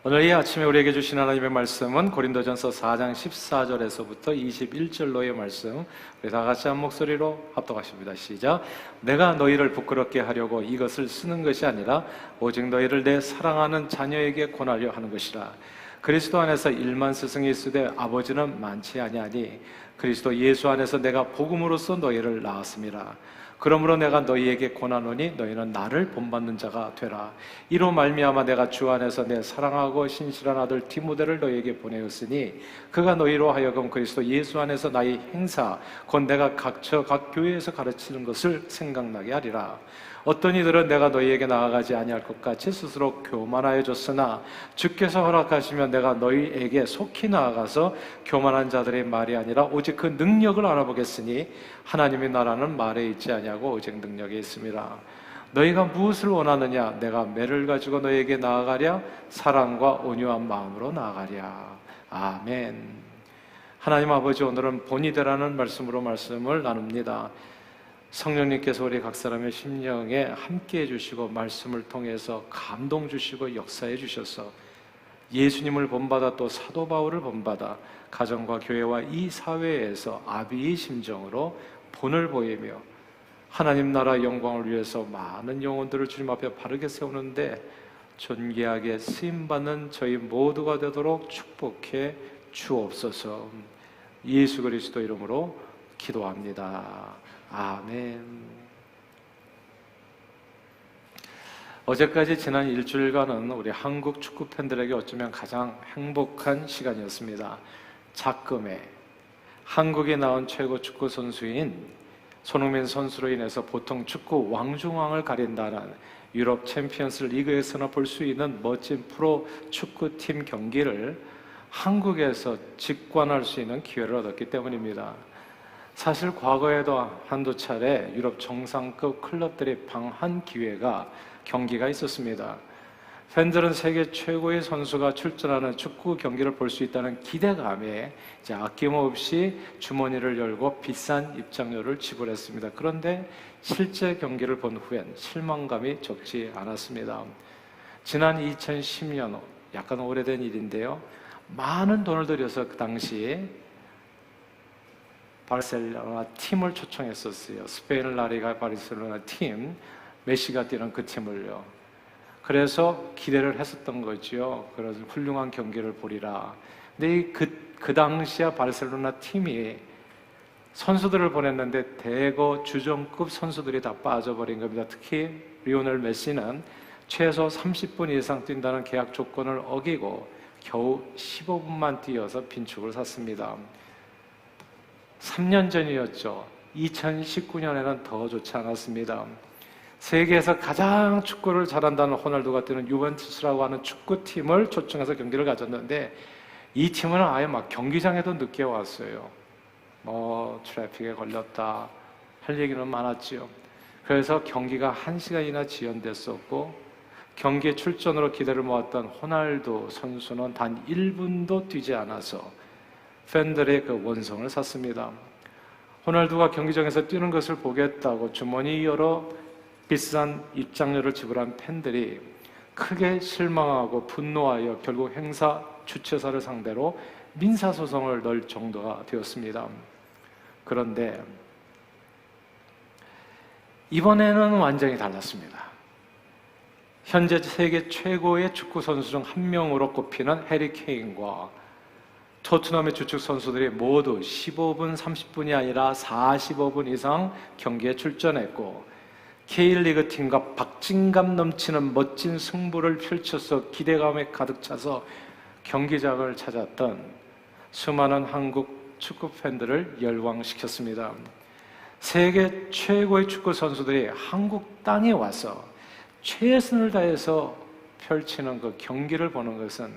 오늘 이 아침에 우리에게 주신 하나님의 말씀은 고린도전서 4장 14절에서부터 21절로의 말씀, 우리 다 같이 한 목소리로 합독하십니다. 시작. 내가 너희를 부끄럽게 하려고 이것을 쓰는 것이 아니라 오직 너희를 내 사랑하는 자녀에게 권하려 하는 것이라. 그리스도 안에서 일만 스승이 있으되 아버지는 많지 아니하니 그리스도 예수 안에서 내가 복음으로써 너희를 낳았음이라. 그러므로 내가 너희에게 권하노니 너희는 나를 본받는 자가 되라. 이로 말미암아 내가 주 안에서 내 사랑하고 신실한 아들 디모데를 너희에게 보내었으니 그가 너희로 하여금 그리스도 예수 안에서 나의 행사 곧 내가 각 교회에서 가르치는 것을 생각나게 하리라. 어떤 이들은 내가 너희에게 나아가지 아니할 것 같이 스스로 교만하여 줬으나 주께서 허락하시면 내가 너희에게 속히 나아가서 교만한 자들의 말이 아니라 오직 그 능력을 알아보겠으니 하나님의 나라는 말에 있지 아니하고 오직 능력에 있음이라. 너희가 무엇을 원하느냐? 내가 매를 가지고 너희에게 나아가랴? 사랑과 온유한 마음으로 나아가랴. 아멘. 하나님 아버지, 오늘은 본이 되라는 말씀으로 말씀을 나눕니다. 성령님께서 우리 각 사람의 심령에 함께해 주시고 말씀을 통해서 감동 주시고 역사해 주셔서 예수님을 본받아 또 사도 바울을 본받아 가정과 교회와 이 사회에서 아비의 심정으로 본을 보이며 하나님 나라 영광을 위해서 많은 영혼들을 주님 앞에 바르게 세우는데 존귀하게 쓰임받는 저희 모두가 되도록 축복해 주옵소서. 예수 그리스도 이름으로 기도합니다. 아멘. 어제까지 지난 일주일간은 우리 한국 축구 팬들에게 어쩌면 가장 행복한 시간이었습니다. 작금에 한국에 나온 최고 축구 선수인 손흥민 선수로 인해서 보통 축구 왕중왕을 가린다는 유럽 챔피언스 리그에서나 볼 수 있는 멋진 프로 축구팀 경기를 한국에서 직관할 수 있는 기회를 얻었기 때문입니다. 사실 과거에도 한두 차례 유럽 정상급 클럽들이 방한 경기가 있었습니다. 팬들은 세계 최고의 선수가 출전하는 축구 경기를 볼 수 있다는 기대감에 이제 아낌없이 주머니를 열고 비싼 입장료를 지불했습니다. 그런데 실제 경기를 본 후엔 실망감이 적지 않았습니다. 지난 2010년, 약간 오래된 일인데요. 많은 돈을 들여서 그 당시 바르셀로나 팀을 초청했었어요. 스페인 라리가 바르셀로나 팀, 메시가 뛰는 그 팀을요. 그래서 기대를 했었던 거죠. 그래서 훌륭한 경기를 보리라. 근데 그 당시에 바르셀로나 팀이 선수들을 보냈는데 대거 주전급 선수들이 다 빠져버린 겁니다. 특히 리오넬 메시는 최소 30분 이상 뛴다는 계약 조건을 어기고 겨우 15분만 뛰어서 빈축을 샀습니다. 3년 전이었죠. 2019년에는 더 좋지 않았습니다. 세계에서 가장 축구를 잘한다는 호날두가 뛰는 유벤투스라고 하는 축구팀을 초청해서 경기를 가졌는데 이 팀은 아예 막 경기장에도 늦게 왔어요. 트래픽에 걸렸다 할 얘기는 많았지요. 그래서 경기가 1시간이나 지연됐었고 경기에 출전으로 기대를 모았던 호날두 선수는 단 1분도 뛰지 않아서 팬들의 그 원성을 샀습니다. 호날두가 경기장에서 뛰는 것을 보겠다고 주머니 열어 비싼 입장료를 지불한 팬들이 크게 실망하고 분노하여 결국 행사 주최사를 상대로 민사소송을 널 정도가 되었습니다. 그런데 이번에는 완전히 달랐습니다. 현재 세계 최고의 축구 선수 중 한 명으로 꼽히는 해리 케인과 토트넘의 주축 선수들이 모두 15분, 30분이 아니라 45분 이상 경기에 출전했고 K리그 팀과 박진감 넘치는 멋진 승부를 펼쳐서 기대감에 가득 차서 경기장을 찾았던 수많은 한국 축구 팬들을 열광시켰습니다. 세계 최고의 축구 선수들이 한국 땅에 와서 최선을 다해서 펼치는 그 경기를 보는 것은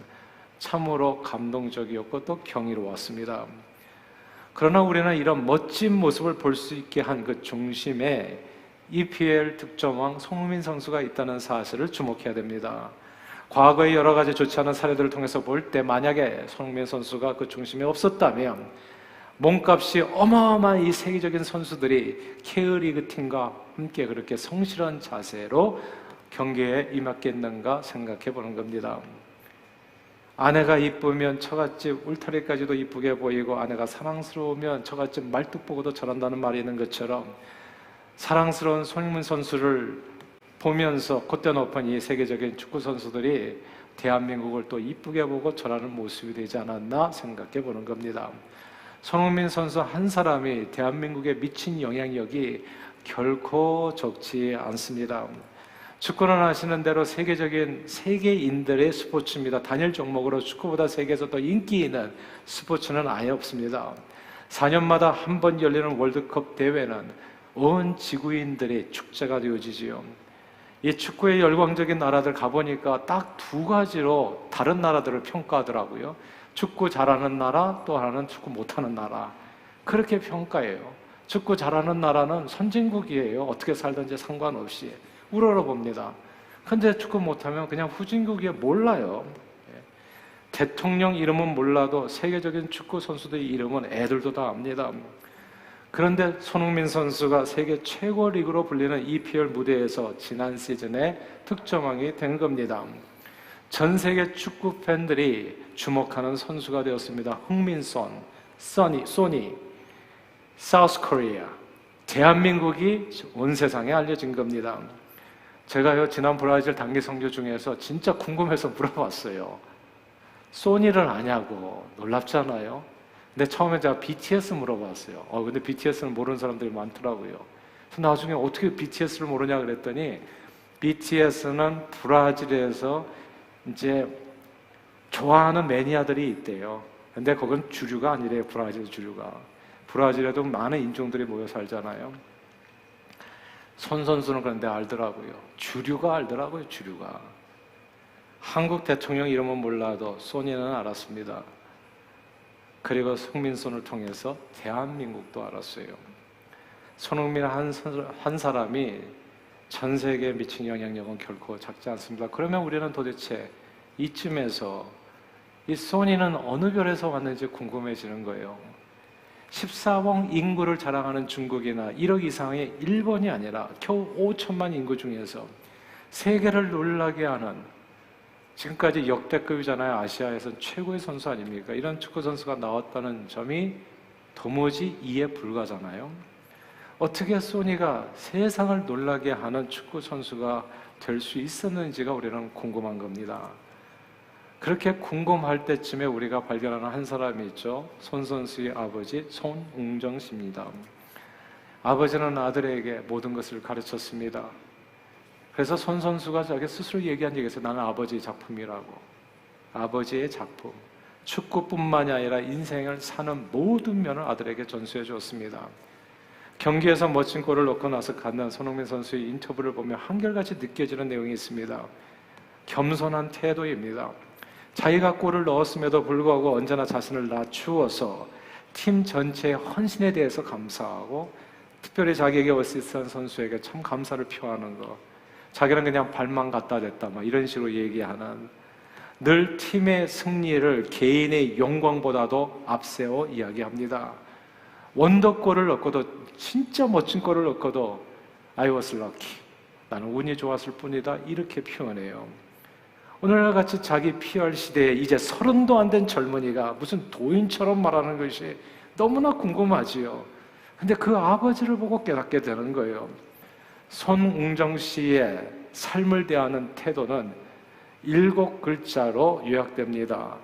참으로 감동적이었고 또 경이로웠습니다. 그러나 우리는 이런 멋진 모습을 볼 수 있게 한 그 중심에 EPL 득점왕 손흥민 선수가 있다는 사실을 주목해야 됩니다. 과거의 여러 가지 좋지 않은 사례들을 통해서 볼 때 만약에 손흥민 선수가 그 중심에 없었다면 몸값이 어마어마한 이 세계적인 선수들이 K리그 팀과 함께 그렇게 성실한 자세로 경기에 임했겠는가 생각해 보는 겁니다. 아내가 이쁘면 처갓집 울타리까지도 이쁘게 보이고 아내가 사랑스러우면 처갓집 말뚝 보고도 저런다는 말이 있는 것처럼 사랑스러운 손흥민 선수를 보면서 콧대 높은 이 세계적인 축구 선수들이 대한민국을 또 이쁘게 보고 저라는 모습이 되지 않았나 생각해 보는 겁니다. 손흥민 선수 한 사람이 대한민국에 미친 영향력이 결코 적지 않습니다. 축구는 아시는 대로 세계적인 세계인들의 스포츠입니다. 단일 종목으로 축구보다 세계에서 더 인기 있는 스포츠는 아예 없습니다. 4년마다 한 번 열리는 월드컵 대회는 온 지구인들의 축제가 되어지지요. 이 축구의 열광적인 나라들 가보니까 딱 두 가지로 다른 나라들을 평가하더라고요. 축구 잘하는 나라, 또 하나는 축구 못하는 나라. 그렇게 평가해요. 축구 잘하는 나라는 선진국이에요. 어떻게 살든지 상관없이 우러러봅니다. 근데 축구 못하면 그냥 후진국이에요. 몰라요. 대통령 이름은 몰라도 세계적인 축구 선수들의 이름은 애들도 다 압니다. 그런데 손흥민 선수가 세계 최고 리그로 불리는 EPL 무대에서 지난 시즌에 득점왕이 된 겁니다. 전 세계 축구 팬들이 주목하는 선수가 되었습니다. 흥민손, 소니, 사우스 코리아, 대한민국이 온 세상에 알려진 겁니다. 제가요 지난 브라질 단기 선교 중에서 진짜 궁금해서 물어봤어요. 소니를 아냐고. 놀랍잖아요. 근데 처음에 제가 BTS 물어봤어요. 근데 BTS는 모르는 사람들이 많더라고요. 그래서 나중에 어떻게 BTS를 모르냐 그랬더니 BTS는 브라질에서 이제 좋아하는 매니아들이 있대요. 근데 그건 주류가 아니래요. 브라질 주류가. 브라질에도 많은 인종들이 모여 살잖아요. 손 선수는 그런데 알더라고요. 주류가 알더라고요. 주류가. 한국 대통령 이름은 몰라도 소니는 알았습니다. 그리고 손흥민손을 통해서 대한민국도 알았어요. 손흥민 한 사람이 전 세계에 미친 영향력은 결코 작지 않습니다. 그러면 우리는 도대체 이쯤에서 이 소니는 어느 별에서 왔는지 궁금해지는 거예요. 14억 인구를 자랑하는 중국이나 1억 이상의 일본이 아니라 겨우 5천만 인구 중에서 세계를 놀라게 하는 지금까지 역대급이잖아요. 아시아에서는 최고의 선수 아닙니까? 이런 축구 선수가 나왔다는 점이 도무지 이해 불가잖아요. 어떻게 소니가 세상을 놀라게 하는 축구 선수가 될 수 있었는지가 우리는 궁금한 겁니다. 그렇게 궁금할 때쯤에 우리가 발견하는 한 사람이 있죠. 손 선수의 아버지 손웅정 씨입니다. 아버지는 아들에게 모든 것을 가르쳤습니다. 그래서 손 선수가 자기 스스로 얘기한 얘기가 있어요. 나는 아버지의 작품이라고. 아버지의 작품. 축구뿐만이 아니라 인생을 사는 모든 면을 아들에게 전수해 주었습니다. 경기에서 멋진 골을 넣고 나서 갖는 손흥민 선수의 인터뷰를 보면 한결같이 느껴지는 내용이 있습니다. 겸손한 태도입니다. 자기가 골을 넣었음에도 불구하고 언제나 자신을 낮추어서 팀 전체의 헌신에 대해서 감사하고 특별히 자기에게 어시스트한 선수에게 참 감사를 표하는 것. 자기는 그냥 발만 갖다 댔다 이런 식으로 얘기하는 늘 팀의 승리를 개인의 영광보다도 앞세워 이야기합니다. 원더골을 넣고도 진짜 멋진 골을 넣고도 I was lucky. 나는 운이 좋았을 뿐이다. 이렇게 표현해요. 오늘날 같이 자기 PR 시대에 이제 30도 안 된 젊은이가 무슨 도인처럼 말하는 것이 너무나 궁금하지요. 근데 그 아버지를 보고 깨닫게 되는 거예요. 손웅정 씨의 삶을 대하는 태도는 7글자로 요약됩니다.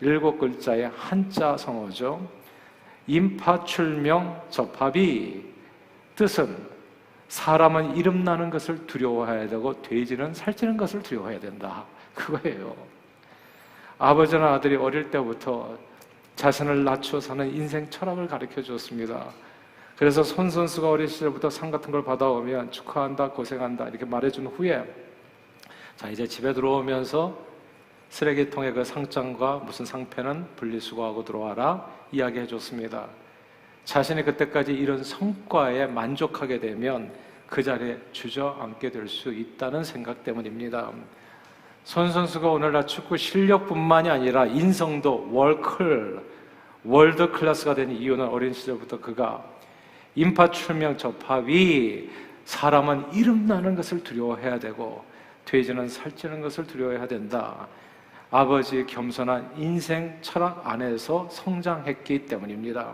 7글자의 한자 성어죠. 임파출명 접합이 뜻은 사람은 이름 나는 것을 두려워해야 되고 돼지는 살찌는 것을 두려워해야 된다. 그거예요. 아버지는 아들이 어릴 때부터 자신을 낮추어 사는 인생 철학을 가르쳐 주었습니다. 그래서 손 선수가 어린 시절부터 상 같은 걸 받아오면 축하한다, 고생한다 이렇게 말해준 후에 자 이제 집에 들어오면서 쓰레기통에 그 상장과 무슨 상패는 분리수거하고 들어와라 이야기해 줬습니다. 자신이 그때까지 이런 성과에 만족하게 되면 그 자리에 주저앉게 될 수 있다는 생각 때문입니다. 손 선수가 오늘날 축구 실력뿐만이 아니라 인성도 월드 클래스가 된 이유는 어린 시절부터 그가 임파출명 접합이 사람은 이름 나는 것을 두려워해야 되고 돼지는 살찌는 것을 두려워해야 된다. 아버지의 겸손한 인생 철학 안에서 성장했기 때문입니다.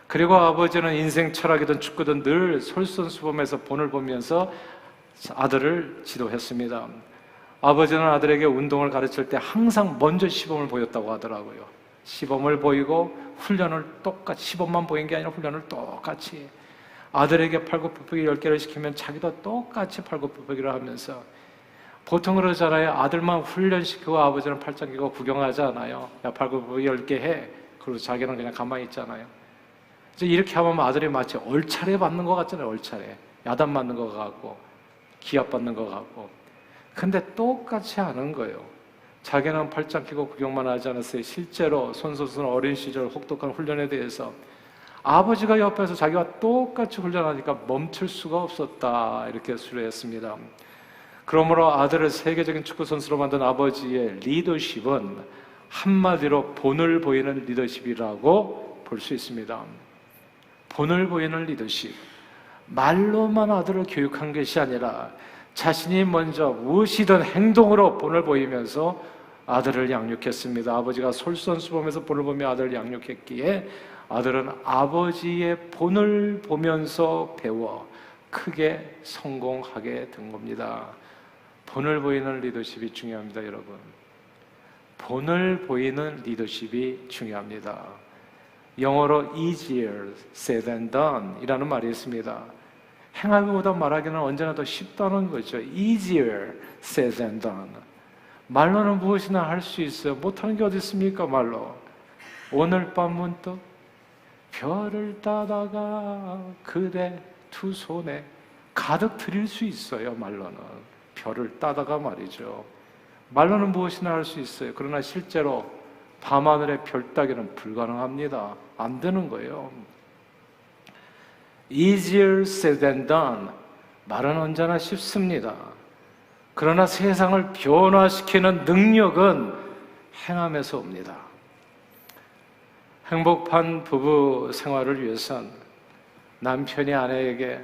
그리고 아버지는 인생 철학이든 축구든 늘 솔선수범해서 본을 보면서 아들을 지도했습니다. 아버지는 아들에게 운동을 가르칠 때 항상 먼저 시범을 보였다고 하더라고요. 시범을 보이고 훈련을 똑같이, 시범만 보인 게 아니라 훈련을 똑같이, 아들에게 팔굽혀펴기 10개를 시키면 자기도 똑같이 팔굽혀펴기를 하면서, 보통 그러잖아요. 아들만 훈련시키고 아버지는 팔짱 끼고 구경하지 않아요. 야, 팔굽혀펴기 10개 해. 그리고 자기는 그냥 가만히 있잖아요. 이제 이렇게 하면 아들이 마치 얼차례 받는 것 같잖아요. 얼차례. 야단 맞는 것 같고 기합 받는 것 같고. 근데 똑같이 하는 거예요. 자기는 팔짱 끼고 구경만 하지 않았어요. 실제로 손소수는 어린 시절 혹독한 훈련에 대해서 아버지가 옆에서 자기와 똑같이 훈련하니까 멈출 수가 없었다, 이렇게 수료했습니다. 그러므로 아들을 세계적인 축구 선수로 만든 아버지의 리더십은 한마디로 본을 보이는 리더십이라고 볼 수 있습니다. 본을 보이는 리더십. 말로만 아들을 교육한 것이 아니라 자신이 먼저 무엇이든 행동으로 본을 보이면서 아들을 양육했습니다. 아버지가 솔선수범해서 본을 보며 아들을 양육했기에 아들은 아버지의 본을 보면서 배워 크게 성공하게 된 겁니다. 본을 보이는 리더십이 중요합니다, 여러분. 본을 보이는 리더십이 중요합니다. 영어로 easier said than done 이라는 말이 있습니다. 행하기보다 말하기는 언제나 더 쉽다는 거죠. easier said than done. 말로는 무엇이나 할 수 있어요. 못하는 게 어디 있습니까, 말로. 오늘 밤 문득 별을 따다가 그대 두 손에 가득 드릴 수 있어요, 말로는. 별을 따다가 말이죠. 말로는 무엇이나 할 수 있어요. 그러나 실제로 밤하늘의 별 따기는 불가능합니다. 안 되는 거예요. easier said than done. 말은 언제나 쉽습니다. 그러나 세상을 변화시키는 능력은 행함에서 옵니다. 행복한 부부 생활을 위해선 남편이 아내에게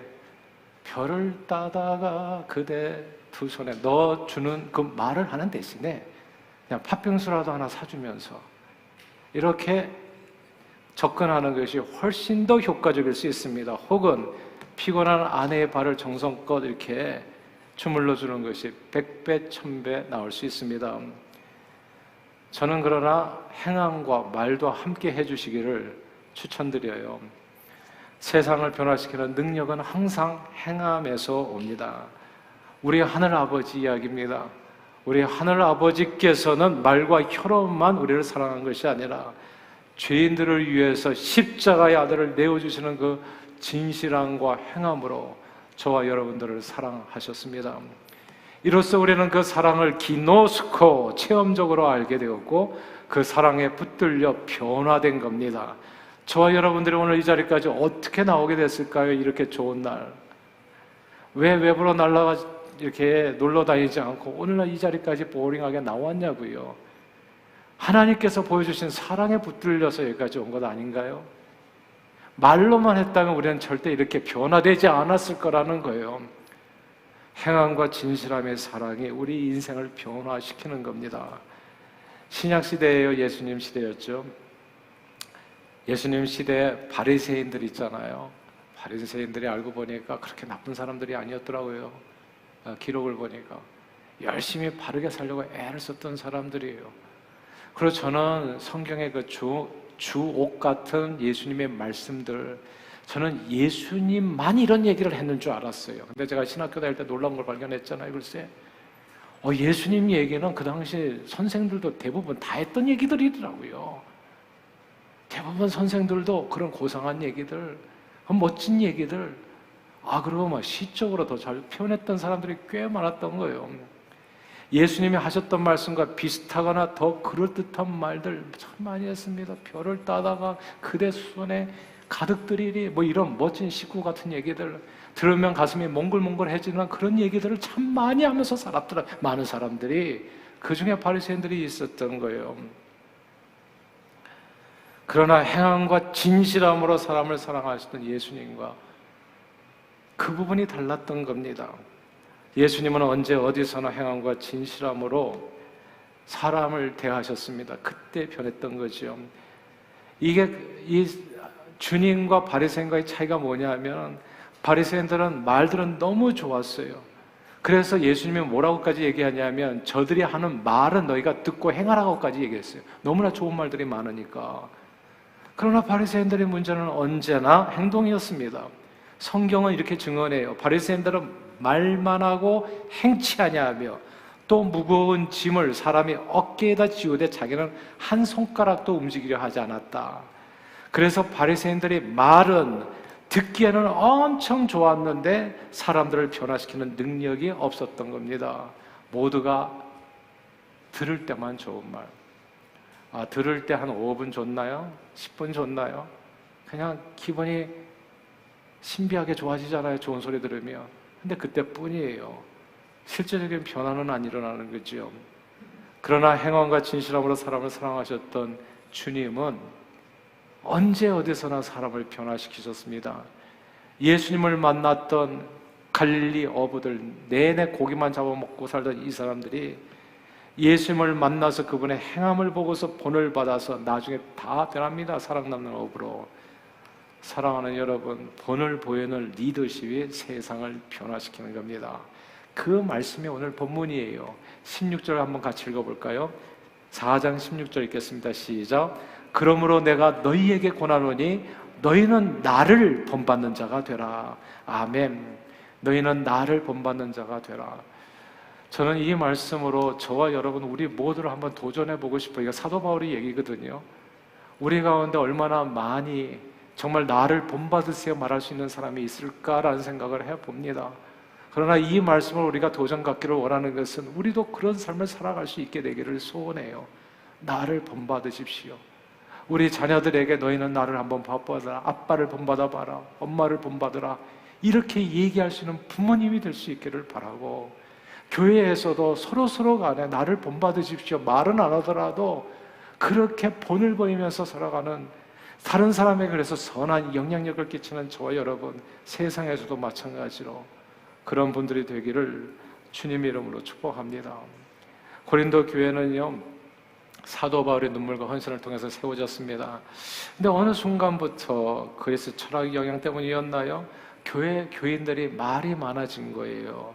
별을 따다가 그대 두 손에 넣어주는 그 말을 하는 대신에 그냥 팥빙수라도 하나 사주면서 이렇게 접근하는 것이 훨씬 더 효과적일 수 있습니다. 혹은 피곤한 아내의 발을 정성껏 이렇게 주물러 주는 것이 100배, 1000배 나올 수 있습니다. 저는 그러나 행함과 말도 함께 해주시기를 추천드려요. 세상을 변화시키는 능력은 항상 행함에서 옵니다. 우리 하늘아버지 이야기입니다. 우리 하늘아버지께서는 말과 혀로만 우리를 사랑한 것이 아니라 죄인들을 위해서 십자가의 아들을 내어주시는 그 진실함과 행함으로 저와 여러분들을 사랑하셨습니다. 이로써 우리는 그 사랑을 기노스코 체험적으로 알게 되었고 그 사랑에 붙들려 변화된 겁니다. 저와 여러분들이 오늘 이 자리까지 어떻게 나오게 됐을까요? 이렇게 좋은 날. 왜 외부로 날아가 이렇게 놀러 다니지 않고 오늘날 이 자리까지 보링하게 나왔냐고요. 하나님께서 보여주신 사랑에 붙들려서 여기까지 온 것 아닌가요? 말로만 했다면 우리는 절대 이렇게 변화되지 않았을 거라는 거예요. 행함과 진실함의 사랑이 우리 인생을 변화시키는 겁니다. 신약 시대예요, 예수님 시대였죠. 예수님 시대에 바리새인들 있잖아요. 바리새인들이 알고 보니까 그렇게 나쁜 사람들이 아니었더라고요. 기록을 보니까 열심히 바르게 살려고 애를 썼던 사람들이에요. 그리고 저는 성경의 그 주옥 같은 예수님의 말씀들, 저는 예수님만 이런 얘기를 했는 줄 알았어요. 근데 제가 신학교 다닐 때 놀라운 걸 발견했잖아요. 글쎄, 예수님 얘기는 그 당시 선생들도 대부분 다 했던 얘기들이더라고요. 대부분 선생들도 그런 고상한 얘기들, 멋진 얘기들, 그리고 막 시적으로 더 잘 표현했던 사람들이 꽤 많았던 거예요. 예수님이 하셨던 말씀과 비슷하거나 더 그럴듯한 말들 참 많이 했습니다. 별을 따다가 그대 손에 가득 들이리, 이런 멋진 식구 같은 얘기들 들으면 가슴이 몽글몽글해지는 그런 얘기들을 참 많이 하면서 살았더라. 많은 사람들이, 그 중에 바리새인들이 있었던 거예요. 그러나 행함과 진실함으로 사람을 사랑하시던 예수님과 그 부분이 달랐던 겁니다. 예수님은 언제 어디서나 행함과 진실함으로 사람을 대하셨습니다. 그때 변했던 거죠. 이게 이 주님과 바리새인과의 차이가 뭐냐면 바리새인들은 말들은 너무 좋았어요. 그래서 예수님이 뭐라고까지 얘기하냐면 저들이 하는 말은 너희가 듣고 행하라고까지 얘기했어요. 너무나 좋은 말들이 많으니까. 그러나 바리새인들의 문제는 언제나 행동이었습니다. 성경은 이렇게 증언해요. 바리새인들은 말만 하고 행치 아니하며 또 무거운 짐을 사람이 어깨에다 지우되 자기는 한 손가락도 움직이려 하지 않았다. 그래서 바리새인들의 말은 듣기에는 엄청 좋았는데 사람들을 변화시키는 능력이 없었던 겁니다. 모두가 들을 때만 좋은 말. 들을 때 한 5분 좋나요? 10분 좋나요? 그냥 기분이 신비하게 좋아지잖아요. 좋은 소리 들으면. 근데 그때뿐이에요. 실제적인 변화는 안 일어나는 거죠. 그러나 행함과 진실함으로 사람을 사랑하셨던 주님은 언제 어디서나 사람을 변화시키셨습니다. 예수님을 만났던 갈릴리 어부들, 내내 고기만 잡아먹고 살던 이 사람들이 예수님을 만나서 그분의 행함을 보고서 본을 받아서 나중에 다 변합니다. 사랑 남는 어부로. 사랑하는 여러분, 본을 보이는 리더십이 세상을 변화시키는 겁니다. 그 말씀이 오늘 본문이에요. 16절 한번 같이 읽어볼까요? 4장 16절 읽겠습니다. 시작. 그러므로 내가 너희에게 권하노니 너희는 나를 본받는 자가 되라. 아멘. 너희는 나를 본받는 자가 되라. 저는 이 말씀으로 저와 여러분 우리 모두를 한번 도전해보고 싶어요. 이거 사도 바울의 얘기거든요. 우리 가운데 얼마나 많이 정말 나를 본받으세요 말할 수 있는 사람이 있을까라는 생각을 해봅니다. 그러나 이 말씀을 우리가 도전 갖기를 원하는 것은 우리도 그런 삶을 살아갈 수 있게 되기를 소원해요. 나를 본받으십시오. 우리 자녀들에게 너희는 나를 한번 본받아라. 아빠를 본받아봐라. 엄마를 본받으라. 이렇게 얘기할 수 있는 부모님이 될 수 있기를 바라고, 교회에서도 서로 간에 나를 본받으십시오 말은 안 하더라도 그렇게 본을 보이면서 살아가는, 다른 사람에게 그래서 선한 영향력을 끼치는 저와 여러분, 세상에서도 마찬가지로 그런 분들이 되기를 주님 이름으로 축복합니다. 고린도 교회는요, 사도 바울의 눈물과 헌신을 통해서 세워졌습니다. 근데 어느 순간부터 그리스 철학 영향 때문이었나요? 교인들이 말이 많아진 거예요.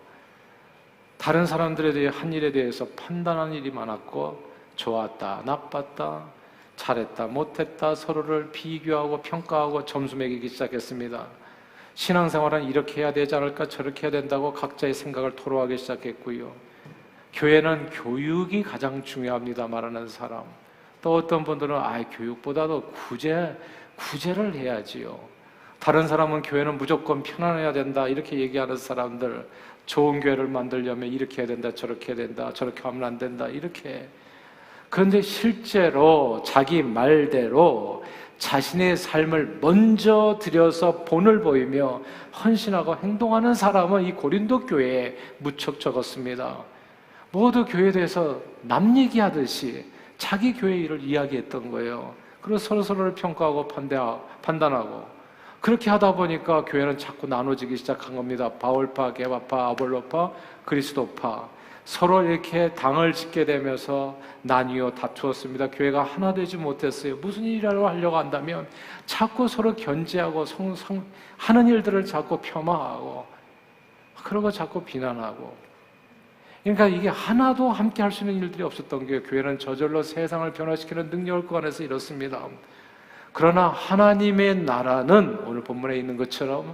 다른 사람들에 대해 한 일에 대해서 판단하는 일이 많았고, 좋았다, 나빴다, 잘했다, 못했다, 서로를 비교하고 평가하고 점수 매기기 시작했습니다. 신앙생활은 이렇게 해야 되지 않을까, 저렇게 해야 된다고 각자의 생각을 토로하기 시작했고요. 교회는 교육이 가장 중요합니다 말하는 사람, 또 어떤 분들은 교육보다도 구제를 해야지요. 다른 사람은 교회는 무조건 편안해야 된다 이렇게 얘기하는 사람들, 좋은 교회를 만들려면 이렇게 해야 된다, 저렇게 해야 된다, 저렇게 하면 안 된다 이렇게. 그런데 실제로 자기 말대로 자신의 삶을 먼저 들여서 본을 보이며 헌신하고 행동하는 사람은 이 고린도 교회에 무척 적었습니다. 모두 교회에 대해서 남 얘기하듯이 자기 교회 일을 이야기했던 거예요. 그리고 서로를 평가하고 판단하고, 그렇게 하다 보니까 교회는 자꾸 나눠지기 시작한 겁니다. 바울파, 게바파, 아볼로파, 그리스도파. 서로 이렇게 당을 짓게 되면서 나뉘어 다투었습니다. 교회가 하나 되지 못했어요. 무슨 일이라고 하려고 한다면 자꾸 서로 견제하고 하는 일들을 자꾸 폄하하고, 그러고 자꾸 비난하고. 그러니까 이게 하나도 함께 할 수 있는 일들이 없었던 게, 교회는 저절로 세상을 변화시키는 능력을 꺼내서 이렇습니다. 그러나 하나님의 나라는 오늘 본문에 있는 것처럼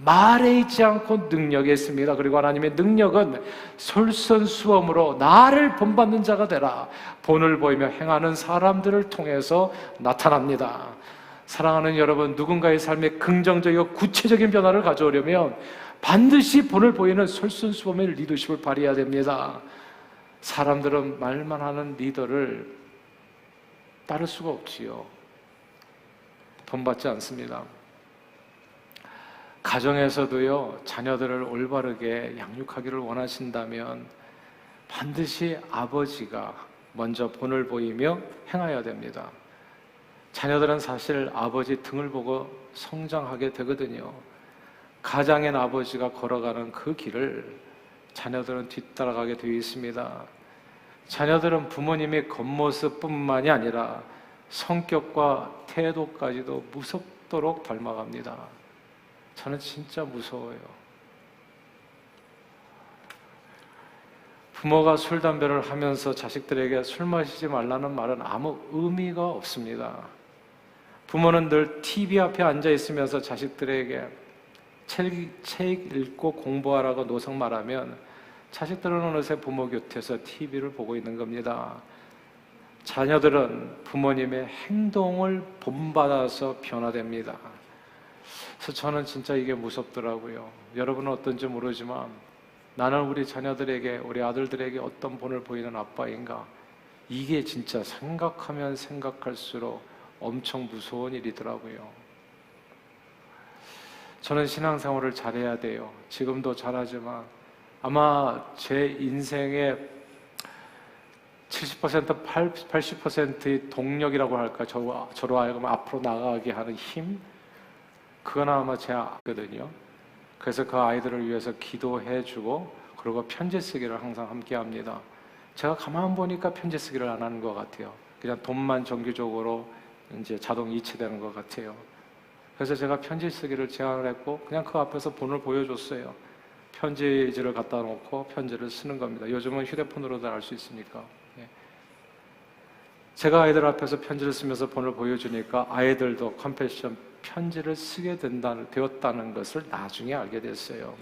말에 있지 않고 능력에 있습니다. 그리고 하나님의 능력은 솔선수범으로 나를 본받는 자가 되라, 본을 보이며 행하는 사람들을 통해서 나타납니다. 사랑하는 여러분, 누군가의 삶에 긍정적이고 구체적인 변화를 가져오려면 반드시 본을 보이는 솔선수범의 리더십을 발휘해야 됩니다. 사람들은 말만 하는 리더를 따를 수가 없지요. 본받지 않습니다. 가정에서도요, 자녀들을 올바르게 양육하기를 원하신다면 반드시 아버지가 먼저 본을 보이며 행하여야 됩니다. 자녀들은 사실 아버지 등을 보고 성장하게 되거든요. 가장인 아버지가 걸어가는 그 길을 자녀들은 뒤따라가게 되어 있습니다. 자녀들은 부모님의 겉모습뿐만이 아니라 성격과 태도까지도 무섭도록 닮아갑니다. 저는 진짜 무서워요. 부모가 술, 담배를 하면서 자식들에게 술 마시지 말라는 말은 아무 의미가 없습니다. 부모는 늘 TV 앞에 앉아 있으면서 자식들에게 책 읽고 공부하라고 노성 말하면 자식들은 어느새 부모 곁에서 TV를 보고 있는 겁니다. 자녀들은 부모님의 행동을 본받아서 변화됩니다. 그래서 저는 진짜 이게 무섭더라고요. 여러분은 어떤지 모르지만 나는 우리 자녀들에게, 우리 아들들에게 어떤 본을 보이는 아빠인가? 이게 진짜 생각하면 생각할수록 엄청 무서운 일이더라고요. 저는 신앙생활을 잘해야 돼요. 지금도 잘하지만 아마 제 인생의 70%, 80%의 동력이라고 할까, 저로 하여금 앞으로 나가게 하는 힘? 그건 아마 제 아거든요. 그래서 그 아이들을 위해서 기도해주고, 그리고 편지 쓰기를 항상 함께 합니다. 제가 가만 보니까 편지 쓰기를 안 하는 것 같아요. 그냥 돈만 정기적으로 이제 자동 이체되는 것 같아요. 그래서 제가 편지 쓰기를 제안을 했고, 그냥 그 앞에서 본을 보여줬어요. 편지지를 갖다 놓고 편지를 쓰는 겁니다. 요즘은 휴대폰으로도 알 수 있으니까. 제가 아이들 앞에서 편지를 쓰면서 본을 보여주니까 아이들도 컴패션 편지를 쓰게 되었다는 것을 나중에 알게 됐어요.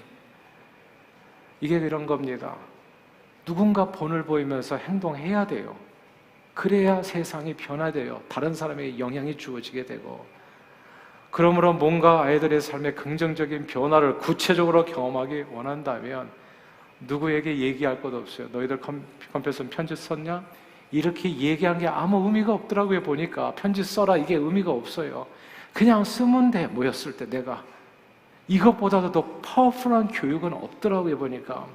이게 이런 겁니다. 누군가 본을 보이면서 행동해야 돼요. 그래야 세상이 변화돼요. 다른 사람에게 영향이 주어지게 되고. 그러므로 뭔가 아이들의 삶에 긍정적인 변화를 구체적으로 경험하기 원한다면 누구에게 얘기할 것 없어요. 너희들 컴패션 편지 썼냐? 이렇게 얘기한 게 아무 의미가 없더라고요. 보니까 편지 써라 이게 의미가 없어요. 그냥 쓰면 돼. 모였을 때 내가 이것보다도 더 파워풀한 교육은 없더라고요. 보니까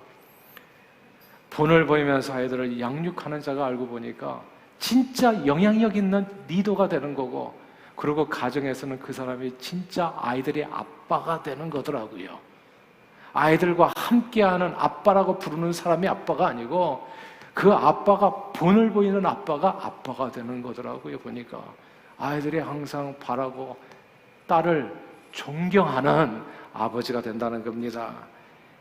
본을 보이면서 아이들을 양육하는 자가 알고 보니까 진짜 영향력 있는 리더가 되는 거고, 그리고 가정에서는 그 사람이 진짜 아이들의 아빠가 되는 거더라고요. 아이들과 함께하는 아빠라고 부르는 사람이 아빠가 아니고 그 아빠가 본을 보이는 아빠가 되는 거더라고요. 보니까 아이들이 항상 바라고 딸을 존경하는 아버지가 된다는 겁니다.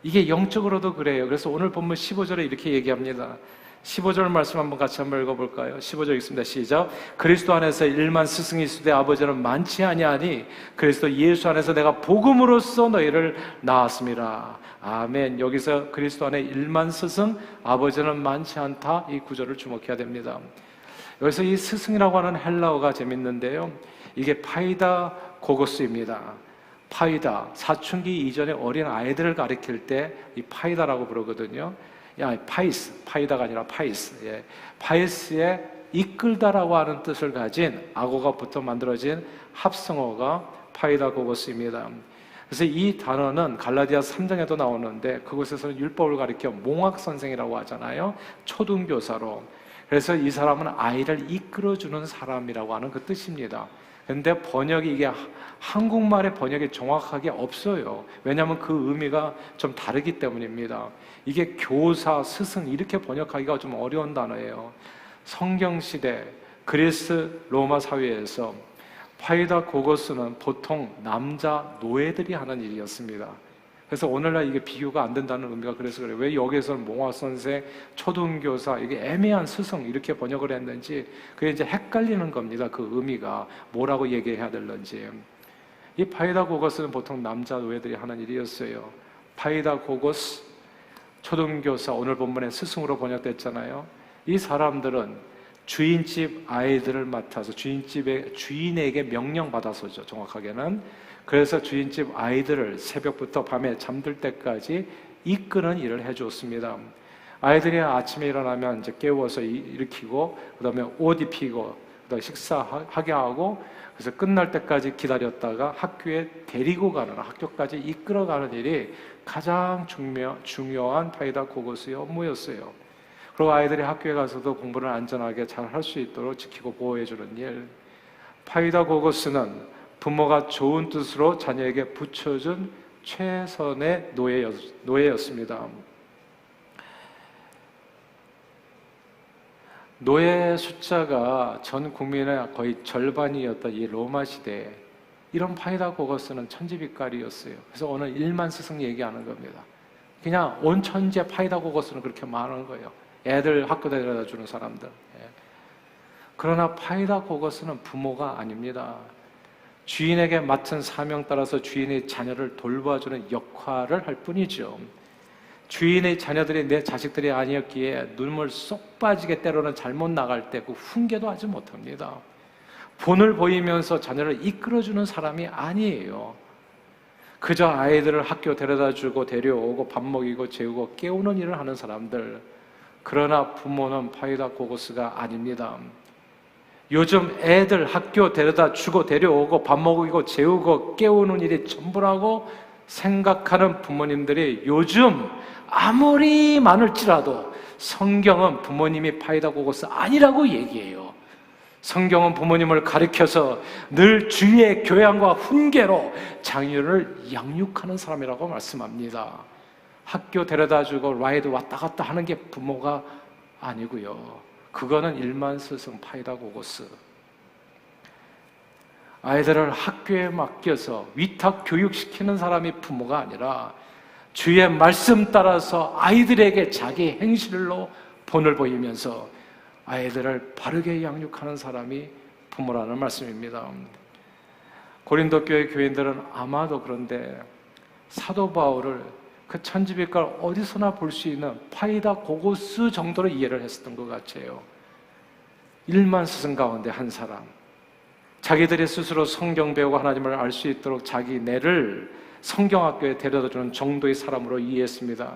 이게 영적으로도 그래요. 그래서 오늘 본문 15절에 이렇게 얘기합니다. 15절 말씀 한번 같이 한번 읽어볼까요? 15절 읽습니다. 시작. 그리스도 안에서 일만 스승이 있으되 아버지는 많지 아니하니 그리스도 예수 안에서 내가 복음으로써 너희를 낳았습니다. 아멘. 여기서 그리스도 안에 일만 스승, 아버지는 많지 않다, 이 구절을 주목해야 됩니다. 여기서 이 스승이라고 하는 헬라어가 재밌는데요, 이게 파이다 고고스입니다. 파이다, 사춘기 이전에 어린 아이들을 가리킬 때 이 파이다라고 부르거든요. 파이스, 파이다가 아니라 파이스. 예. 파이스에 이끌다라고 하는 뜻을 가진 악어가 붙어 만들어진 합성어가 파이다 고고스입니다. 그래서 이 단어는 갈라디아 3장에도 나오는데 그곳에서는 율법을 가리켜 몽학선생이라고 하잖아요. 초등교사로. 그래서 이 사람은 아이를 이끌어주는 사람이라고 하는 그 뜻입니다. 근데 번역이 이게 한국말의 번역이 정확하게 없어요. 왜냐하면 그 의미가 좀 다르기 때문입니다. 이게 교사, 스승 이렇게 번역하기가 좀 어려운 단어예요. 성경시대 그리스 로마 사회에서 파이다 고고스는 보통 남자 노예들이 하는 일이었습니다. 그래서 오늘날 이게 비교가 안 된다는 의미가 그래서 그래요. 왜 여기서는 몽화선생, 초등교사, 이게 애매한 스승 이렇게 번역을 했는지 그게 이제 헷갈리는 겁니다. 그 의미가 뭐라고 얘기해야 될런지. 이 파이다 고고스는 보통 남자 노예들이 하는 일이었어요. 파이다 고고스, 초등교사, 오늘 본문에 스승으로 번역됐잖아요. 이 사람들은 주인집 아이들을 맡아서 주인에게 명령받아서죠, 정확하게는. 그래서 주인집 아이들을 새벽부터 밤에 잠들 때까지 이끄는 일을 해줬습니다. 아이들이 아침에 일어나면 이제 깨워서 일으키고, 그 다음에 옷 입히고, 그 다음에 식사하게 하고, 그래서 끝날 때까지 기다렸다가 학교에 데리고 가는, 학교까지 이끌어가는 일이 가장 중요한 파이다 고고스의 업무였어요. 그리고 아이들이 학교에 가서도 공부를 안전하게 잘 할 수 있도록 지키고 보호해주는 일. 파이다 고고스는 부모가 좋은 뜻으로 자녀에게 붙여준 최선의 노예였습니다. 노예 숫자가 전 국민의 거의 절반이었던 이 로마 시대에 이런 파이다 고거스는 천지빛깔이었어요. 그래서 오늘 1만 스승 얘기하는 겁니다. 그냥 온 천지에 파이다 고거스는 그렇게 많은 거예요. 애들 학교 데려다 주는 사람들. 예. 그러나 파이다 고거스는 부모가 아닙니다. 주인에게 맡은 사명 따라서 주인의 자녀를 돌봐주는 역할을 할 뿐이죠. 주인의 자녀들이 내 자식들이 아니었기에 눈물 쏙 빠지게 때로는 잘못 나갈 때 그 훈계도 하지 못합니다. 본을 보이면서 자녀를 이끌어주는 사람이 아니에요. 그저 아이들을 학교 데려다주고 데려오고 밥 먹이고 재우고 깨우는 일을 하는 사람들. 그러나 부모는 파이다 고거스가 아닙니다. 요즘 애들 학교 데려다주고 데려오고 밥 먹이고 재우고 깨우는 일이 전부라고 생각하는 부모님들이 요즘 아무리 많을지라도 성경은 부모님이 파이다 고거스 아니라고 얘기해요. 성경은 부모님을 가리켜서 늘 주의의 교양과 훈계로 자녀를 양육하는 사람이라고 말씀합니다. 학교 데려다주고 라이드 왔다 갔다 하는 게 부모가 아니고요. 그거는 일만 스승 파이다 고거스. 아이들을 학교에 맡겨서 위탁 교육시키는 사람이 부모가 아니라 주의 말씀 따라서 아이들에게 자기 행실로 본을 보이면서 아이들을 바르게 양육하는 사람이 부모라는 말씀입니다. 고린도 교회 교인들은 아마도 그런데 사도 바울을 그 천지빛깔 어디서나 볼 수 있는 파이다 고고스 정도로 이해를 했었던 것 같아요. 1만 스승 가운데 한 사람, 자기들이 스스로 성경 배우고 하나님을 알 수 있도록 자기 내를 성경학교에 데려다주는 정도의 사람으로 이해했습니다.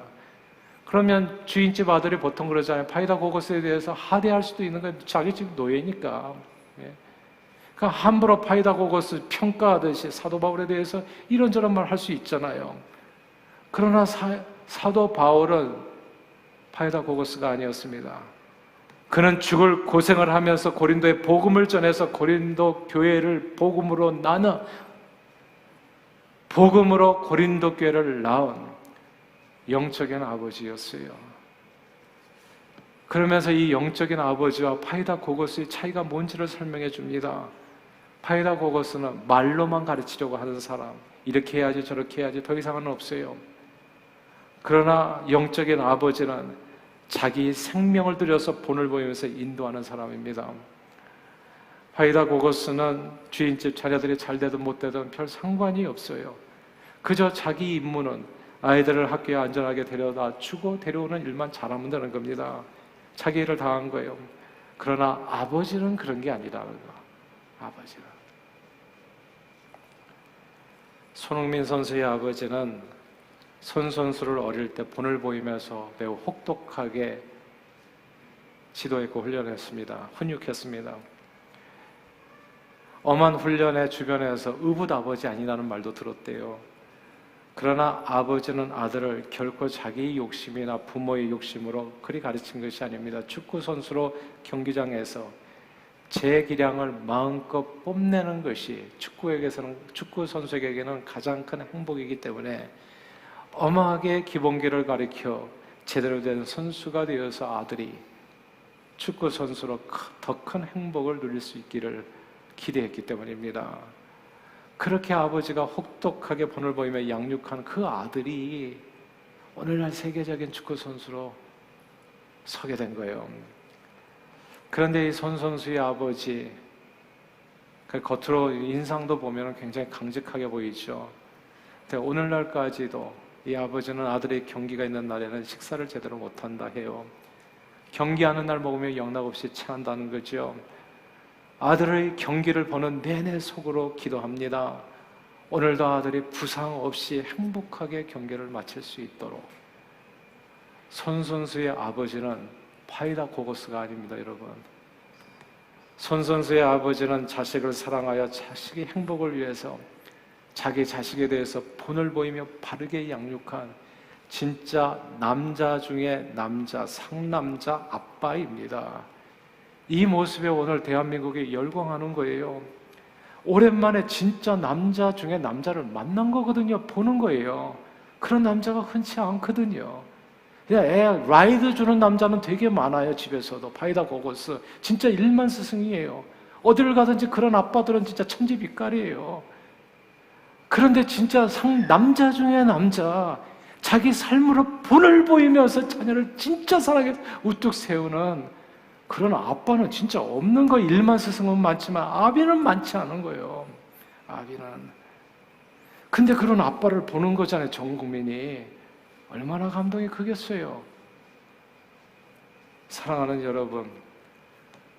그러면 주인집 아들이 보통 그러잖아요. 파이다 고거스에 대해서 하대할 수도 있는 거예요. 자기 집 노예니까. 그러니까 함부로 파이다 고거스 평가하듯이 사도 바울에 대해서 이런저런 말 할 수 있잖아요. 그러나 사도 바울은 파이다 고거스가 아니었습니다. 그는 죽을 고생을 하면서 고린도에 복음을 전해서 고린도 교회를 복음으로 나눠 복음으로 고린도 교회를 낳은 영적인 아버지였어요. 그러면서 이 영적인 아버지와 파이다 고거스의 차이가 뭔지를 설명해 줍니다. 파이다 고거스는 말로만 가르치려고 하는 사람, 이렇게 해야지 저렇게 해야지 더 이상은 없어요. 그러나 영적인 아버지는 자기 생명을 들여서 본을 보이면서 인도하는 사람입니다. 파이다 고거스는 주인집 자녀들이 잘 되든 못 되든 별 상관이 없어요. 그저 자기 임무는 아이들을 학교에 안전하게 데려다 주고 데려오는 일만 잘하면 되는 겁니다. 자기 일을 다 한 거예요. 그러나 아버지는 그런 게 아니라는 거. 아버지는. 손흥민 선수의 아버지는 손 선수를 어릴 때 본을 보이면서 매우 혹독하게 지도했고 훈련했습니다. 훈육했습니다. 엄한 훈련의 주변에서 의붓 아버지 아니라는 말도 들었대요. 그러나 아버지는 아들을 결코 자기의 욕심이나 부모의 욕심으로 그리 가르친 것이 아닙니다. 축구 선수로 경기장에서 제 기량을 마음껏 뽐내는 것이 축구 선수에게는 가장 큰 행복이기 때문에 엄하게 기본기를 가르쳐 제대로 된 선수가 되어서 아들이 축구 선수로 더 큰 행복을 누릴 수 있기를 기대했기 때문입니다. 그렇게 아버지가 혹독하게 본을 보이며 양육한 그 아들이 오늘날 세계적인 축구 선수로 서게 된 거예요. 그런데 이 손 선수의 아버지, 그 겉으로 인상도 보면 굉장히 강직하게 보이죠. 근데 오늘날까지도 이 아버지는 아들의 경기가 있는 날에는 식사를 제대로 못한다 해요. 경기하는 날 먹으면 영락없이 체한다는 거죠. 아들의 경기를 보는 내내 속으로 기도합니다. 오늘도 아들이 부상 없이 행복하게 경기를 마칠 수 있도록. 손 선수의 아버지는 파이다 고거스가 아닙니다, 여러분. 손 선수의 아버지는 자식을 사랑하여 자식의 행복을 위해서 자기 자식에 대해서 본을 보이며 바르게 양육한 진짜 남자 중에 남자, 상남자 아빠입니다. 이 모습에 오늘 대한민국이 열광하는 거예요. 오랜만에 진짜 남자 중에 남자를 만난 거거든요. 보는 거예요. 그런 남자가 흔치 않거든요. 그냥 애 라이드 주는 남자는 되게 많아요. 집에서도 바이다 고고스 진짜 일만 스승이에요. 어디를 가든지 그런 아빠들은 진짜 천지빛깔이에요. 그런데 진짜 남자 중에 남자, 자기 삶으로 본을 보이면서 자녀를 진짜 사랑해서 우뚝 세우는 그런 아빠는 진짜 없는 거예요. 일만 스승은 많지만 아비는 많지 않은 거예요. 아비는. 근데 그런 아빠를 보는 거잖아요. 전 국민이. 얼마나 감동이 크겠어요. 사랑하는 여러분,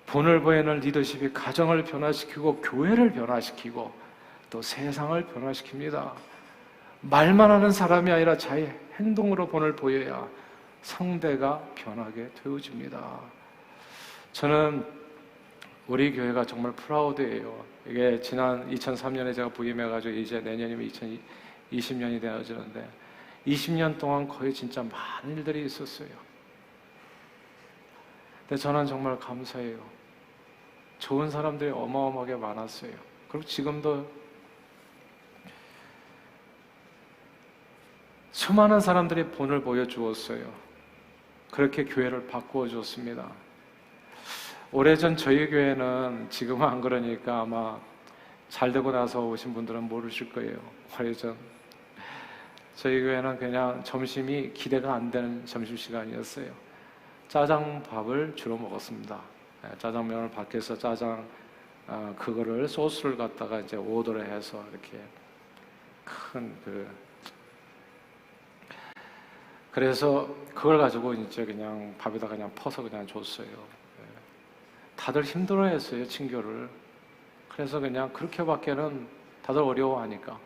본을 보이는 리더십이 가정을 변화시키고 교회를 변화시키고 또 세상을 변화시킵니다. 말만 하는 사람이 아니라 자기 행동으로 본을 보여야 상대가 변하게 되어집니다. 저는 우리 교회가 정말 프라우드예요. 이게 지난 2003년에 제가 부임해가지고 이제 내년이면 2020년이 되어지는데 20년 동안 거의 진짜 많은 일들이 있었어요. 근데 저는 정말 감사해요. 좋은 사람들이 어마어마하게 많았어요. 그리고 지금도 수많은 사람들이 본을 보여주었어요. 그렇게 교회를 바꾸어 주었습니다. 오래전 저희 교회는 지금은 안 그러니까 아마 잘 되고 나서 오신 분들은 모르실 거예요. 오래전 저희 교회는 그냥 점심이 기대가 안 되는 점심시간이었어요. 짜장밥을 주로 먹었습니다. 짜장면을 밖에서 그거를 소스를 갖다가 이제 오더를 해서 이렇게 그래서 그걸 가지고 이제 그냥 밥에다 그냥 퍼서 그냥 줬어요. 다들 힘들어했어요, 친교를. 그래서 그냥 그렇게밖에는 다들 어려워하니까.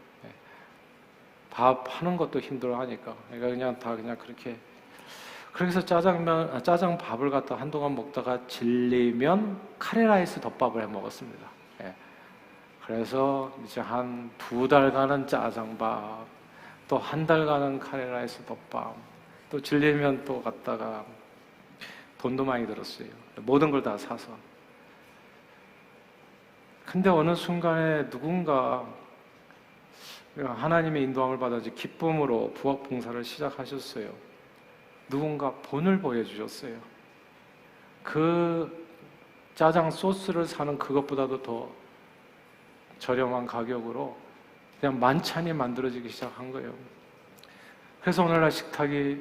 밥 하는 것도 힘들어하니까. 그러니까 그냥 다 그냥 그렇게. 그래서 짜장밥을 갖다 한동안 먹다가 질리면 카레라이스 덮밥을 해 먹었습니다. 그래서 이제 한 2달간은 짜장밥, 또 1달간은 카레라이스 덮밥, 또 질리면 또 갔다가 돈도 많이 들었어요. 모든 걸 다 사서. 근데 어느 순간에 누군가 하나님의 인도함을 받아 기쁨으로 부엌 봉사를 시작하셨어요. 누군가 본을 보여주셨어요. 그 짜장 소스를 사는 그것보다도 더 저렴한 가격으로 그냥 만찬이 만들어지기 시작한 거예요. 그래서 오늘날 식탁이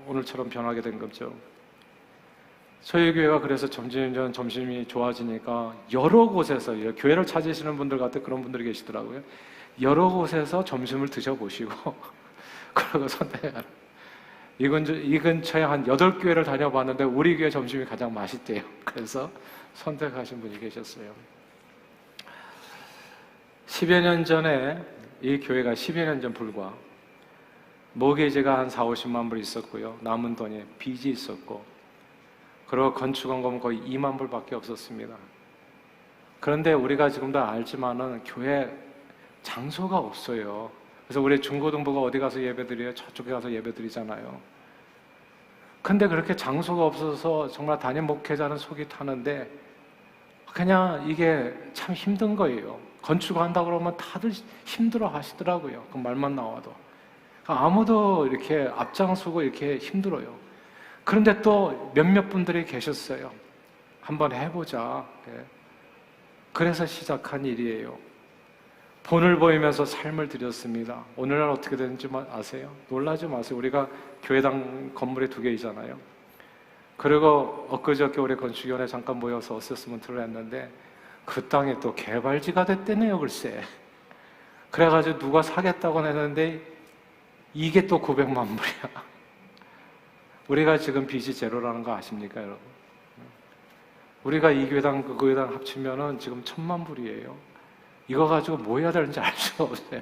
오늘처럼 변하게 된 거죠. 저희 교회가 그래서 점심이 좋아지니까 여러 곳에서 교회를 찾으시는 분들 같은 그런 분들이 계시더라고요. 여러 곳에서 점심을 드셔보시고 그러고 선택하라. 이 근처에 한 8교회를 다녀봤는데 우리 교회 점심이 가장 맛있대요. 그래서 선택하신 분이 계셨어요. 10여 년 전에 이 교회가 10여 년 전 불과 모기지가 한 4, 50만 불 있었고요. 남은 돈이 빚이 있었고 그리고 건축원금 거의 2만 불밖에 없었습니다. 그런데 우리가 지금도 알지만은 교회 장소가 없어요. 그래서 우리 중고등부가 어디 가서 예배드려요? 저쪽에 가서 예배드리잖아요. 근데 그렇게 장소가 없어서 정말 담임 목회자는 속이 타는데 그냥 이게 참 힘든 거예요. 건축한다고 그러면 다들 힘들어 하시더라고요. 그 말만 나와도. 아무도 이렇게 앞장서고 이렇게 힘들어요. 그런데 또 몇몇 분들이 계셨어요. 한번 해보자. 그래서 시작한 일이에요. 본을 보이면서 삶을 드렸습니다. 오늘날 어떻게 되는지 아세요? 놀라지 마세요. 우리가 교회당 건물이 2개이잖아요. 그리고 엊그저께 우리 건축위원회 잠깐 모여서 어세스먼트를 했는데 그 땅이 또 개발지가 됐대네요, 글쎄. 그래가지고 누가 사겠다고 했는데 이게 또 900만 불이야. 우리가 지금 빚이 제로라는 거 아십니까, 여러분? 우리가 이 교회당 그 교회당 합치면은 지금 1000만 불이에요. 이거 가지고 뭐 해야 되는지 알 수가 없어요.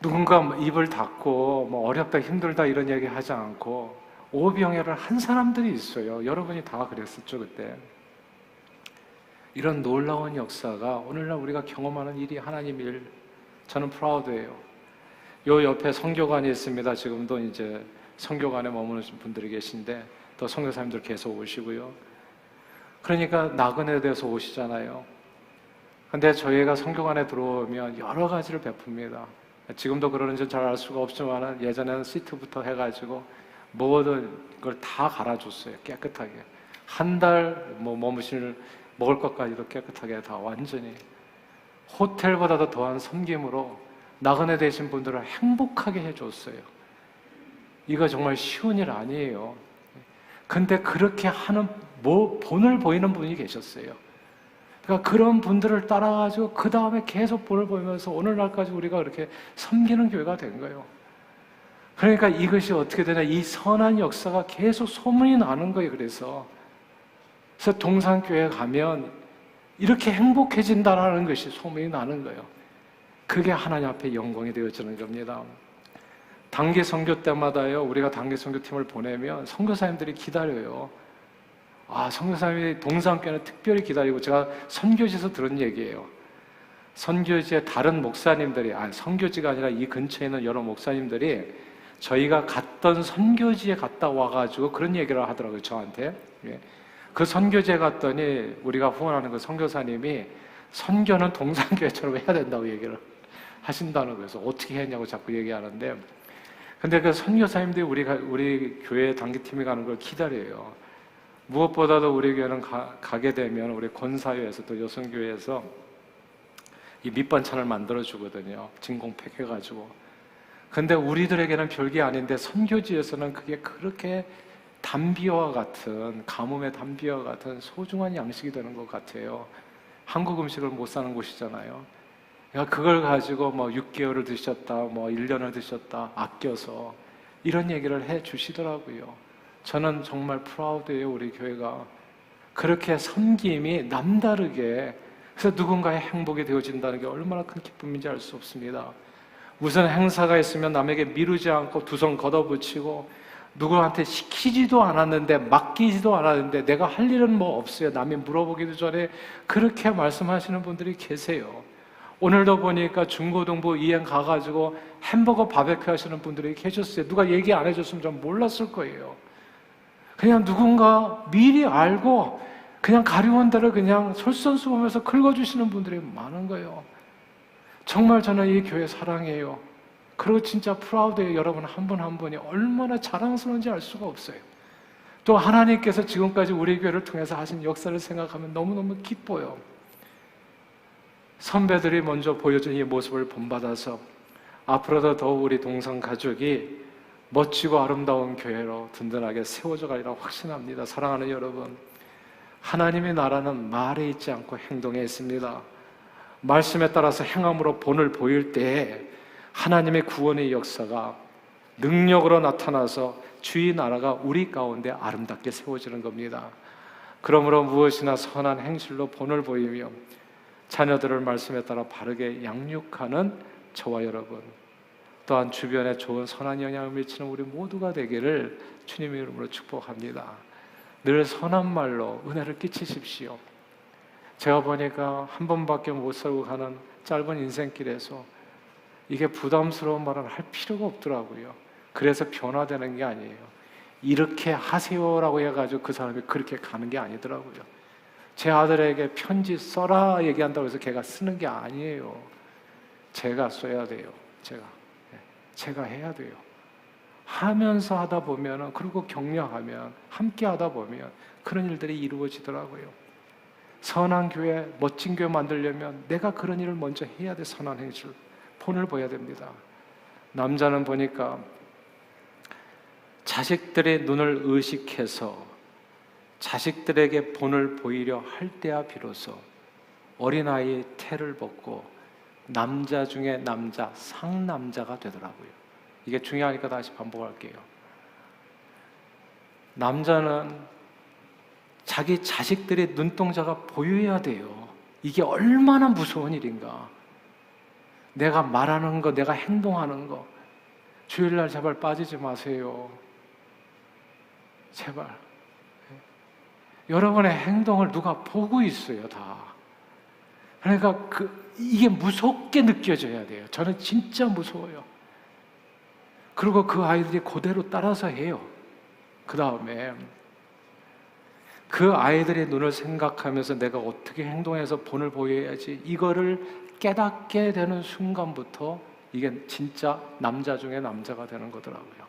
누군가 입을 닫고 뭐 어렵다 힘들다 이런 얘기 하지 않고 오병이어를 한 사람들이 있어요. 여러분이 다 그랬었죠, 그때. 이런 놀라운 역사가 오늘날 우리가 경험하는 일이 하나님 일, 저는 프라우드예요. 요 옆에 선교관이 있습니다. 지금도 이제 선교관에 머무는 분들이 계신데 또 선교사님들 계속 오시고요. 그러니까 나그네에 대해서 오시잖아요. 근데 저희가 선교관에 들어오면 여러 가지를 베풉니다. 지금도 그러는지 잘 알 수가 없지만 예전에는 시트부터 해가지고 모든 걸 다 갈아줬어요. 깨끗하게. 한 달 머무실 먹을 것까지도 깨끗하게 다 완전히. 호텔보다도 더한 섬김으로 나그네 되신 분들을 행복하게 해줬어요. 이거 정말 쉬운 일 아니에요. 근데 그렇게 하는 본을 보이는 분이 계셨어요. 그러니까 그런 분들을 따라가지고 그 다음에 계속 본을 보이면서 오늘날까지 우리가 그렇게 섬기는 교회가 된 거예요. 그러니까 이것이 어떻게 되냐, 이 선한 역사가 계속 소문이 나는 거예요. 그래서 동산교회 가면 이렇게 행복해진다는 것이 소문이 나는 거예요. 그게 하나님 앞에 영광이 되어지는 겁니다. 단기 선교 때마다요, 우리가 단기 선교팀을 보내면 선교사님들이 기다려요. 선교사님이 동산교회는 특별히 기다리고, 제가 선교지에서 들은 얘기예요. 선교지에 다른 목사님들이, 선교지가 아니라 이 근처에 있는 여러 목사님들이 저희가 갔던 선교지에 갔다 와가지고 그런 얘기를 하더라고요, 저한테. 그 선교지에 갔더니 우리가 후원하는 그 선교사님이 선교는 동산교회처럼 해야 된다고 얘기를 하신다는 거예요. 그래서 어떻게 했냐고 자꾸 얘기하는데, 근데 그 선교사님들이 우리 교회 단기팀이 가는 걸 기다려요. 무엇보다도 우리 교회는 가게 되면 우리 권사회에서 또 여성교회에서 이 밑반찬을 만들어 주거든요. 진공팩 해가지고. 근데 우리들에게는 별게 아닌데 선교지에서는 그게 그렇게 담비와 같은, 가뭄의 담비와 같은 소중한 양식이 되는 것 같아요. 한국 음식을 못 사는 곳이잖아요. 그러니까 그걸 가지고 6개월을 드셨다, 1년을 드셨다, 아껴서 이런 얘기를 해 주시더라고요. 저는 정말 프라우드예요, 우리 교회가. 그렇게 섬김이 남다르게, 그래서 누군가의 행복이 되어진다는 게 얼마나 큰 기쁨인지 알 수 없습니다. 무슨 행사가 있으면 남에게 미루지 않고 두 손 걷어붙이고, 누구한테 시키지도 않았는데, 맡기지도 않았는데 내가 할 일은 없어요. 남이 물어보기도 전에 그렇게 말씀하시는 분들이 계세요. 오늘도 보니까 중고등부 이행 가가지고 햄버거 바베큐 하시는 분들이 계셨어요. 누가 얘기 안 해줬으면 전 몰랐을 거예요. 그냥 누군가 미리 알고 그냥 가려운 대로 그냥 솔선수범해서 긁어주시는 분들이 많은 거예요. 정말 저는 이 교회 사랑해요. 그리고 진짜 프라우드예요. 여러분 한 분 한 분이 얼마나 자랑스러운지 알 수가 없어요. 또 하나님께서 지금까지 우리 교회를 통해서 하신 역사를 생각하면 너무너무 기뻐요. 선배들이 먼저 보여준 이 모습을 본받아서 앞으로도 더욱 우리 동산 가족이 멋지고 아름다운 교회로 든든하게 세워져 가리라 확신합니다. 사랑하는 여러분, 하나님의 나라는 말에 있지 않고 행동에 있습니다. 말씀에 따라서 행함으로 본을 보일 때에 하나님의 구원의 역사가 능력으로 나타나서 주의 나라가 우리 가운데 아름답게 세워지는 겁니다. 그러므로 무엇이나 선한 행실로 본을 보이며 자녀들을 말씀에 따라 바르게 양육하는 저와 여러분, 또한 주변에 좋은 선한 영향을 미치는 우리 모두가 되기를 주님의 이름으로 축복합니다. 늘 선한 말로 은혜를 끼치십시오. 제가 보니까 한 번밖에 못 살고 가는 짧은 인생길에서 이게 부담스러운 말은 할 필요가 없더라고요. 그래서 변화되는 게 아니에요. 이렇게 하세요라고 해가지고 그 사람이 그렇게 가는 게 아니더라고요. 제 아들에게 편지 써라 얘기한다고 해서 걔가 쓰는 게 아니에요. 제가 써야 돼요. 제가 해야 돼요. 하면서 하다 보면, 그리고 격려하면, 함께 하다 보면 그런 일들이 이루어지더라고요. 선한 교회, 멋진 교회 만들려면 내가 그런 일을 먼저 해야 돼. 선한 행실, 본을 보여야 됩니다. 남자는 보니까 자식들의 눈을 의식해서 자식들에게 본을 보이려 할 때야 비로소 어린아이의 태를 벗고 남자 중에 남자, 상남자가 되더라고요. 이게 중요하니까 다시 반복할게요. 남자는 자기 자식들의 눈동자가 보여야 돼요. 이게 얼마나 무서운 일인가. 내가 말하는 거, 내가 행동하는 거, 주일날 제발 빠지지 마세요. 제발. 여러분의 행동을 누가 보고 있어요, 다. 그러니까 이게 무섭게 느껴져야 돼요. 저는 진짜 무서워요. 그리고 그 아이들이 그대로 따라서 해요. 그 다음에 그 아이들의 눈을 생각하면서 내가 어떻게 행동해서 본을 보여야지, 이거를 깨닫게 되는 순간부터 이게 진짜 남자 중에 남자가 되는 거더라고요.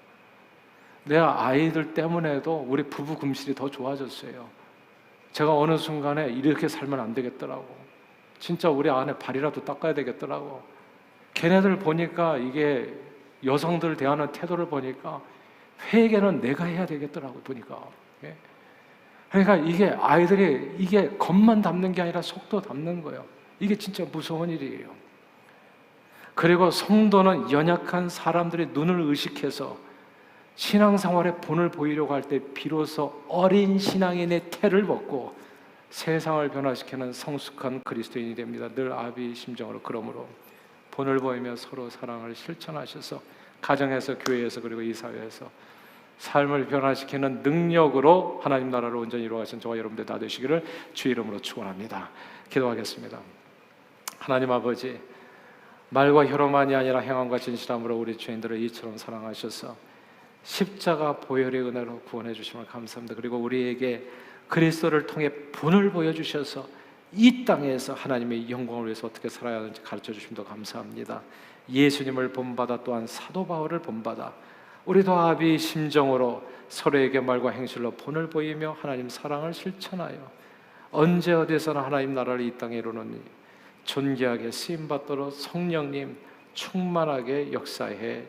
내 아이들 때문에도 우리 부부 금실이 더 좋아졌어요. 제가 어느 순간에 이렇게 살면 안 되겠더라고. 진짜 우리 아내 발이라도 닦아야 되겠더라고. 걔네들 보니까 이게 여성들 대하는 태도를 보니까 회개는 내가 해야 되겠더라고 보니까. 예. 그러니까 이게 아이들이 이게 겉만 담는 게 아니라 속도 담는 거예요. 이게 진짜 무서운 일이에요. 그리고 성도는 연약한 사람들의 눈을 의식해서 신앙생활에 본을 보이려고 할 때 비로소 어린 신앙인의 태를 벗고 세상을 변화시키는 성숙한 그리스도인이 됩니다. 늘 아비의 심정으로 그러므로 본을 보이며 서로 사랑을 실천하셔서 가정에서, 교회에서, 그리고 이 사회에서 삶을 변화시키는 능력으로 하나님 나라를 온전히 이루어가신 저와 여러분들 다 되시기를 주의 이름으로 축원합니다. 기도하겠습니다. 하나님 아버지, 말과 혀로만이 아니라 행함과 진실함으로 우리 죄인들을 이처럼 사랑하셔서 십자가 보혈의 은혜로 구원해 주심을 감사합니다. 그리고 우리에게 그리스도를 통해 본을 보여주셔서 이 땅에서 하나님의 영광을 위해서 어떻게 살아야 하는지 가르쳐 주심도 감사합니다. 예수님을 본받아 또한 사도 바울을 본받아 우리도 아비의 심정으로 서로에게 말과 행실로 본을 보이며 하나님 사랑을 실천하여 언제 어디서나 하나님 나라를 이 땅에 이루는 존귀하게 쓰임받도록 성령님 충만하게 역사해